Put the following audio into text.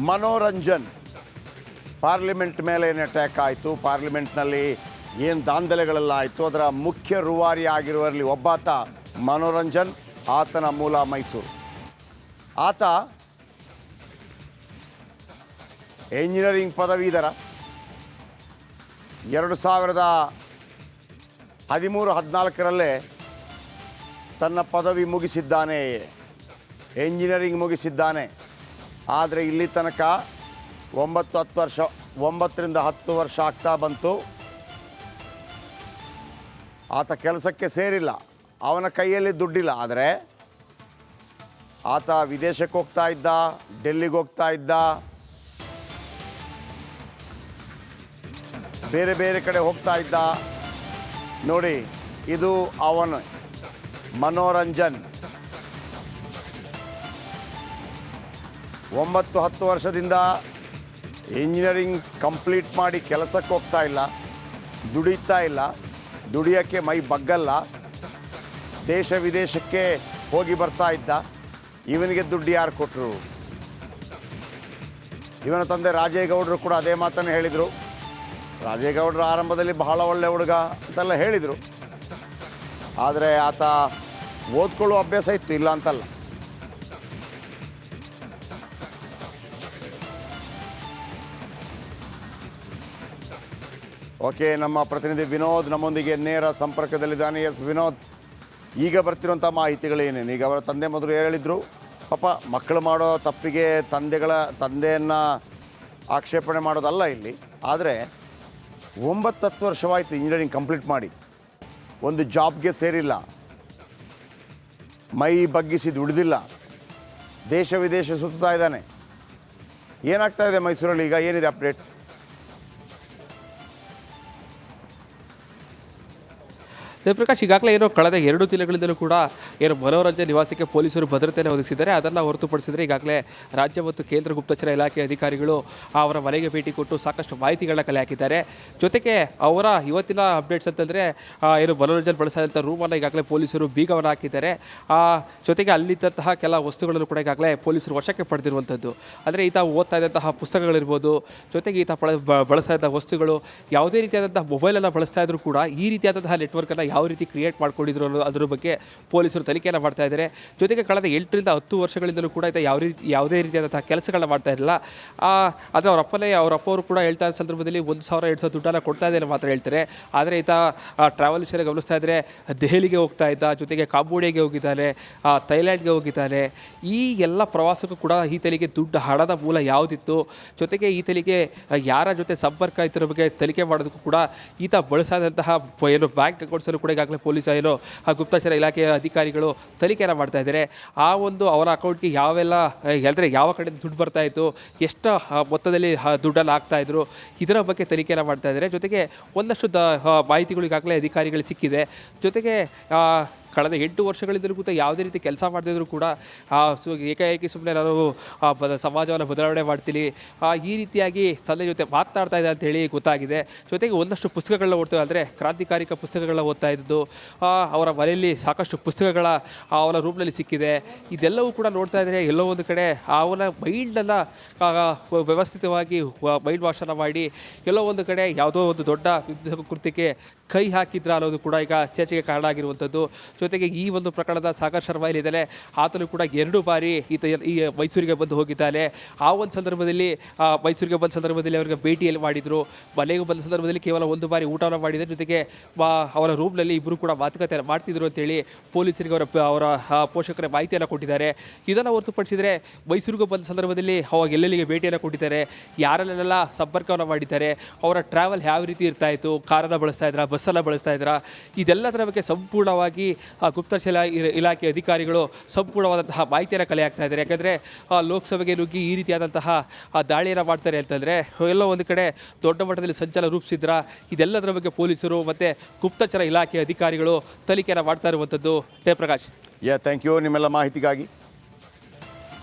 Manoranjan parliament ಮೇಲೆ ಏನು attack ಆಯಿತು, ಪಾರ್ಲಿಮೆಂಟ್ನಲ್ಲಿ ಏನು ದಾಂಧಲೆಗಳೆಲ್ಲ ಆಯಿತು, ಅದರ ಮುಖ್ಯ ರೂವಾರಿ ಆಗಿರುವಲ್ಲಿ ಒಬ್ಬಾತ ಮನೋರಂಜನ್. ಆತನ ಮೂಲ ಮೈಸೂರು. ಆತ ಎಂಜಿನಿಯರಿಂಗ್ ಪದವೀಧರ. 2013-14 ತನ್ನ ಪದವಿ ಮುಗಿಸಿದ್ದಾನೆ, ಎಂಜಿನಿಯರಿಂಗ್ ಮುಗಿಸಿದ್ದಾನೆ. ಆದರೆ ಇಲ್ಲಿ ತನಕ 9ರಿಂದ 10 ವರ್ಷ ಆಗ್ತಾ ಬಂತು. ಆತ ಕೆಲಸಕ್ಕೆ ಸೇರಿಲ್ಲ, ಅವನ ಕೈಯಲ್ಲಿ ದುಡ್ಡಿಲ್ಲ. ಆದರೆ ಆತ ವಿದೇಶಕ್ಕೆ ಹೋಗ್ತಾ ಇದ್ದ, ಡೆಲ್ಲಿಗೆ ಹೋಗ್ತಾ ಇದ್ದ, ಬೇರೆ ಬೇರೆ ಕಡೆ ಹೋಗ್ತಾ ಇದ್ದ. ನೋಡಿ, ಇದು ಅವನು ಮನೋರಂಜನ್. 9-10 ವರ್ಷದಿಂದ ಇಂಜಿನಿಯರಿಂಗ್ ಕಂಪ್ಲೀಟ್ ಮಾಡಿ ಕೆಲಸಕ್ಕೆ ಹೋಗ್ತಾ ಇಲ್ಲ, ದುಡಿತಾ ಇಲ್ಲ, ದುಡಿಯೋಕ್ಕೆ ಮೈ ಬಗ್ಗಲ್ಲ, ದೇಶ ವಿದೇಶಕ್ಕೆ ಹೋಗಿ ಬರ್ತಾ ಇದ್ದ. ಇವನಿಗೆ ದುಡ್ಡು ಯಾರು ಕೊಟ್ಟರು? ಇವನ ತಂದೆ ರಾಜೇಗೌಡರು ಕೂಡ ಅದೇ ಮಾತನ್ನು ಹೇಳಿದರು. ರಾಜೇಗೌಡರು ಆರಂಭದಲ್ಲಿ ಬಹಳ ಒಳ್ಳೆ ಹುಡುಗ ಅಂತೆಲ್ಲ ಹೇಳಿದರು. ಆದರೆ ಆತ ಓದ್ಕೊಳ್ಳೋ ಅಭ್ಯಾಸ ಇತ್ತು, ಇಲ್ಲ ಅಂತಲ್ಲ. ಓಕೆ, ನಮ್ಮ ಪ್ರತಿನಿಧಿ ವಿನೋದ್ ನಮ್ಮೊಂದಿಗೆ ನೇರ ಸಂಪರ್ಕದಲ್ಲಿದ್ದಾನೆ. ಎಸ್ ವಿನೋದ್, ಈಗ ಬರ್ತಿರುವಂಥ ಮಾಹಿತಿಗಳೇನೇನು? ಈಗ ಅವರ ತಂದೆ ಮೊದಲು ಹೇಳಿದರು, ಪಾಪ ಮಕ್ಕಳು ಮಾಡೋ ತಪ್ಪಿಗೆ ತಂದೆಯನ್ನು ಆಕ್ಷೇಪಣೆ ಮಾಡೋದಲ್ಲ ಇಲ್ಲಿ. ಆದರೆ 9-10 ವರ್ಷವಾಯಿತು ಇಂಜಿನಿಯರಿಂಗ್ ಕಂಪ್ಲೀಟ್ ಮಾಡಿ, ಒಂದು ಜಾಬ್ಗೆ ಸೇರಿಲ್ಲ, ಮೈ ಬಗ್ಗಿಸಿ ದುಡಿದಿಲ್ಲ, ದೇಶ ವಿದೇಶ ಸುತ್ತಾ ಇದ್ದಾನೆ. ಏನಾಗ್ತಾ ಇದೆ ಮೈಸೂರಲ್ಲಿ ಈಗ? ಏನಿದೆ ಅಪ್ಡೇಟ್? ಜಯಪ್ರಕಾಶ್, ಈಗಾಗಲೇ ಏನೋ ಕಳೆದ 2 ದಿನಗಳಿಂದಲೂ ಕೂಡ ಏನು ಮನೋರಂಜನ್ ನಿವಾಸಕ್ಕೆ ಪೊಲೀಸರು ಭದ್ರತೆಯನ್ನು ಒದಗಿಸಿದ್ದಾರೆ. ಅದನ್ನು ಹೊರತುಪಡಿಸಿದರೆ ಈಗಾಗಲೇ ರಾಜ್ಯ ಮತ್ತು ಕೇಂದ್ರ ಗುಪ್ತಚರ ಇಲಾಖೆ ಅಧಿಕಾರಿಗಳು ಅವರ ಮನೆಗೆ ಭೇಟಿ ಕೊಟ್ಟು ಸಾಕಷ್ಟು ಮಾಹಿತಿಗಳನ್ನ ಕಲೆ ಹಾಕಿದ್ದಾರೆ. ಜೊತೆಗೆ ಅವರ ಇವತ್ತಿನ ಅಪ್ಡೇಟ್ಸ್ ಅಂತಂದರೆ ಏನು ಮನೋರಂಜನ್ ಬಳಸ್ತಾ ಇದ್ದಂಥ ರೂಮನ್ನು ಈಗಾಗಲೇ ಪೊಲೀಸರು ಬೀಗವನ್ನು ಹಾಕಿದ್ದಾರೆ. ಜೊತೆಗೆ ಅಲ್ಲಿದ್ದಂತಹ ಕೆಲ ವಸ್ತುಗಳನ್ನು ಕೂಡ ಈಗಾಗಲೇ ಪೊಲೀಸರು ವಶಕ್ಕೆ ಪಡೆದಿರುವಂಥದ್ದು. ಅಂದರೆ ಈತ ಓದ್ತಾ ಇದ್ದಂತಹ ಪುಸ್ತಕಗಳಿರ್ಬೋದು, ಜೊತೆಗೆ ಈತ ಬಳಸ್ತಾ ಇದ್ದ ವಸ್ತುಗಳು, ಯಾವುದೇ ರೀತಿಯಾದಂತಹ ಮೊಬೈಲನ್ನು ಬಳಸ್ತಾ ಇದ್ರೂ ಕೂಡ ಈ ರೀತಿಯಾದಂತಹ ನೆಟ್ವರ್ಕನ್ನು ಯಾವ ರೀತಿ ಕ್ರಿಯೇಟ್ ಮಾಡ್ಕೊಂಡಿದ್ರು ಅದರ ಬಗ್ಗೆ ಪೊಲೀಸರು ತನಿಖೆಯನ್ನು ಮಾಡ್ತಾ ಇದ್ದಾರೆ. ಜೊತೆಗೆ ಕಳೆದ 8ರಿಂದ 10 ವರ್ಷಗಳಿಂದಲೂ ಕೂಡ ಈತ ಯಾವುದೇ ರೀತಿಯಾದಂತಹ ಕೆಲಸಗಳನ್ನ ಮಾಡ್ತಾ ಇರಲಿಲ್ಲ. ಆದರೆ ಅವರ ಅಪ್ಪವರು ಕೂಡ ಹೇಳ್ತಾ ಇದ್ದ ಸಂದರ್ಭದಲ್ಲಿ 1,000-2,000 ದುಡ್ಡನ್ನು ಕೊಡ್ತಾ ಇದ್ದಾರೆ ಮಾತ್ರ ಹೇಳ್ತಾರೆ. ಆದರೆ ಈತ ಟ್ರಾವೆಲ್ ವಿಷಯ ಗಮನಿಸ್ತಾ ಇದ್ದರೆ ದೆಹಲಿಗೆ ಹೋಗ್ತಾ ಇದ್ದ, ಜೊತೆಗೆ ಕಾಂಬೋಡಿಯಾಗೆ ಹೋಗಿದ್ದಾನೆ, ಥೈಲ್ಯಾಂಡ್ಗೆ ಹೋಗಿದ್ದಾನೆ. ಈ ಎಲ್ಲ ಪ್ರವಾಸಕ್ಕೂ ಕೂಡ ಈತನಿಗೆ ಹಣದ ಮೂಲ ಯಾವುದಿತ್ತು, ಜೊತೆಗೆ ಈತನಿಗೆ ಯಾರ ಜೊತೆ ಸಂಪರ್ಕ ಇತರ ಬಗ್ಗೆ ತನಿಖೆ ಮಾಡೋದಕ್ಕೂ ಕೂಡ ಈತ ಬಳಸಾದಂತಹ ಏನು ಬ್ಯಾಂಕ್ ಅಕೌಂಟ್ಸಲ್ಲೂ ಕೂಡ ಈಗಾಗಲೇ ಪೊಲೀಸ್ ಏನು ಗುಪ್ತಚರ ಇಲಾಖೆಯ ಅಧಿಕಾರಿಗಳು ತನಿಖೆಯನ್ನು ಮಾಡ್ತಾ ಇದ್ದಾರೆ. ಆ ಒಂದು ಅವರ ಅಕೌಂಟ್ಗೆ ಯಾವ ಕಡೆ ದುಡ್ಡು ಬರ್ತಾ ಇತ್ತು, ಎಷ್ಟು ಮೊತ್ತದಲ್ಲಿ ದುಡ್ಡನ್ನು ಹಾಕ್ತಾ ಇದ್ರು, ಇದರ ಬಗ್ಗೆ ತನಿಖೆಯನ್ನು ಮಾಡ್ತಾ ಇದ್ದಾರೆ. ಜೊತೆಗೆ ಒಂದಷ್ಟು ಮಾಹಿತಿಗಳು ಈಗಾಗಲೇ ಅಧಿಕಾರಿಗಳು ಸಿಕ್ಕಿದೆ. ಜೊತೆಗೆ ಕಳೆದ 8 ವರ್ಷಗಳಿಂದಲೂ ಕೂಡ ಯಾವುದೇ ರೀತಿ ಕೆಲಸ ಮಾಡ್ತಿದ್ರು ಕೂಡ ಏಕಾಏಕಿ ಸುಮ್ಮನೆ ನಾನು ಸಮಾಜವನ್ನು ಬದಲಾವಣೆ ಮಾಡ್ತೀನಿ, ಈ ರೀತಿಯಾಗಿ ತಂದೆ ಜೊತೆ ಮಾತನಾಡ್ತಾ ಇದೆ ಅಂತೇಳಿ ಗೊತ್ತಾಗಿದೆ. ಜೊತೆಗೆ ಒಂದಷ್ಟು ಪುಸ್ತಕಗಳನ್ನ ಓದ್ತಾ, ಅಂದರೆ ಕ್ರಾಂತಿಕಾರಿಕ ಪುಸ್ತಕಗಳನ್ನ ಓದ್ತಾ ಇದ್ದು, ಅವರ ಮನೆಯಲ್ಲಿ ಸಾಕಷ್ಟು ಪುಸ್ತಕಗಳ ಅವನ ರೂಮ್ನಲ್ಲಿ ಸಿಕ್ಕಿದೆ. ಇದೆಲ್ಲವೂ ಕೂಡ ನೋಡ್ತಾ ಇದ್ದರೆ ಎಲ್ಲೋ ಒಂದು ಕಡೆ ಅವನ ಮೈಂಡನ್ನು ವ್ಯವಸ್ಥಿತವಾಗಿ ಮೈಂಡ್ ವಾಶನ್ನು ಮಾಡಿ ಎಲ್ಲೋ ಒಂದು ಕಡೆ ಯಾವುದೋ ಒಂದು ದೊಡ್ಡ ಕೃತ್ಯಕ್ಕೆ ಕೈ ಹಾಕಿದ್ರ ಅನ್ನೋದು ಕೂಡ ಈಗ ಚರ್ಚೆಗೆ ಕಾರಣ ಆಗಿರುವಂಥದ್ದು. ಜೊತೆಗೆ ಈ ಒಂದು ಪ್ರಕರಣದ ಸಾಗರ್ ಶರ್ಮಾ ಏನಿದ್ದಾನೆ, ಆತನು ಕೂಡ 2 ಬಾರಿ ಈ ಮೈಸೂರಿಗೆ ಬಂದು ಹೋಗಿದ್ದಾನೆ. ಆ ಒಂದು ಸಂದರ್ಭದಲ್ಲಿ ಮೈಸೂರಿಗೆ ಬಂದ ಸಂದರ್ಭದಲ್ಲಿ ಅವರಿಗೆ ಭೇಟಿಯಲ್ಲಿ ಮಾಡಿದರು. ಮನೆಗೆ ಬಂದ ಸಂದರ್ಭದಲ್ಲಿ ಕೇವಲ 1 ಬಾರಿ ಊಟವನ್ನು ಮಾಡಿದ್ದಾರೆ. ಜೊತೆಗೆ ಅವರ ರೂಮ್ನಲ್ಲಿ ಇಬ್ಬರು ಕೂಡ ಮಾತುಕತೆ ಮಾಡ್ತಿದ್ರು ಅಂತೇಳಿ ಪೊಲೀಸರಿಗೆ ಅವರ ಪೋಷಕರ ಮಾಹಿತಿಯನ್ನು ಕೊಟ್ಟಿದ್ದಾರೆ. ಇದನ್ನು ಹೊರತುಪಡಿಸಿದರೆ ಮೈಸೂರಿಗೆ ಬಂದ ಸಂದರ್ಭದಲ್ಲಿ ಅವಾಗ ಎಲ್ಲೆಲ್ಲಿಗೆ ಭೇಟಿಯನ್ನು ಕೊಟ್ಟಿದ್ದಾರೆ, ಯಾರಲ್ಲೆಲ್ಲ ಸಂಪರ್ಕವನ್ನು ಮಾಡಿದ್ದಾರೆ, ಅವರ ಟ್ರಾವೆಲ್ ಯಾವ ರೀತಿ ಇರ್ತಾ ಇತ್ತು, ಕಾರನ್ನು ಬಳಸ್ತಾ ಇದ್ರ, ಬಸ್ಸನ್ನು ಬಳಸ್ತಾ ಇದ್ರ, ಇದೆಲ್ಲದರ ಬಗ್ಗೆ ಸಂಪೂರ್ಣವಾಗಿ ಗುಪ್ತಚರ ಇಲಾಖೆ ಅಧಿಕಾರಿಗಳು ಸಂಪೂರ್ಣವಾದಂತಹ ಮಾಹಿತಿಯನ್ನು ಕಲೆ ಹಾಕ್ತಾ ಇದ್ದಾರೆ. ಯಾಕಂದರೆ ಲೋಕಸಭೆಗೆ ನುಗ್ಗಿ ಈ ರೀತಿಯಾದಂತಹ ದಾಳಿಯನ್ನು ಮಾಡ್ತಾರೆ ಅಂತಂದರೆ ಎಲ್ಲೋ ಒಂದು ಕಡೆ ದೊಡ್ಡ ಮಟ್ಟದಲ್ಲಿ ಸಂಚಲನ ರೂಪಿಸಿದ್ರ, ಇದೆಲ್ಲದರ ಬಗ್ಗೆ ಪೊಲೀಸರು ಮತ್ತು ಗುಪ್ತಚರ ಇಲಾಖೆ ಅಧಿಕಾರಿಗಳು ತನಿಖೆಯನ್ನು ಮಾಡ್ತಾ ಇರುವಂಥದ್ದು. ಜಯಪ್ರಕಾಶ್, ಥ್ಯಾಂಕ್ ಯು ನಿಮ್ಮೆಲ್ಲ ಮಾಹಿತಿಗಾಗಿ.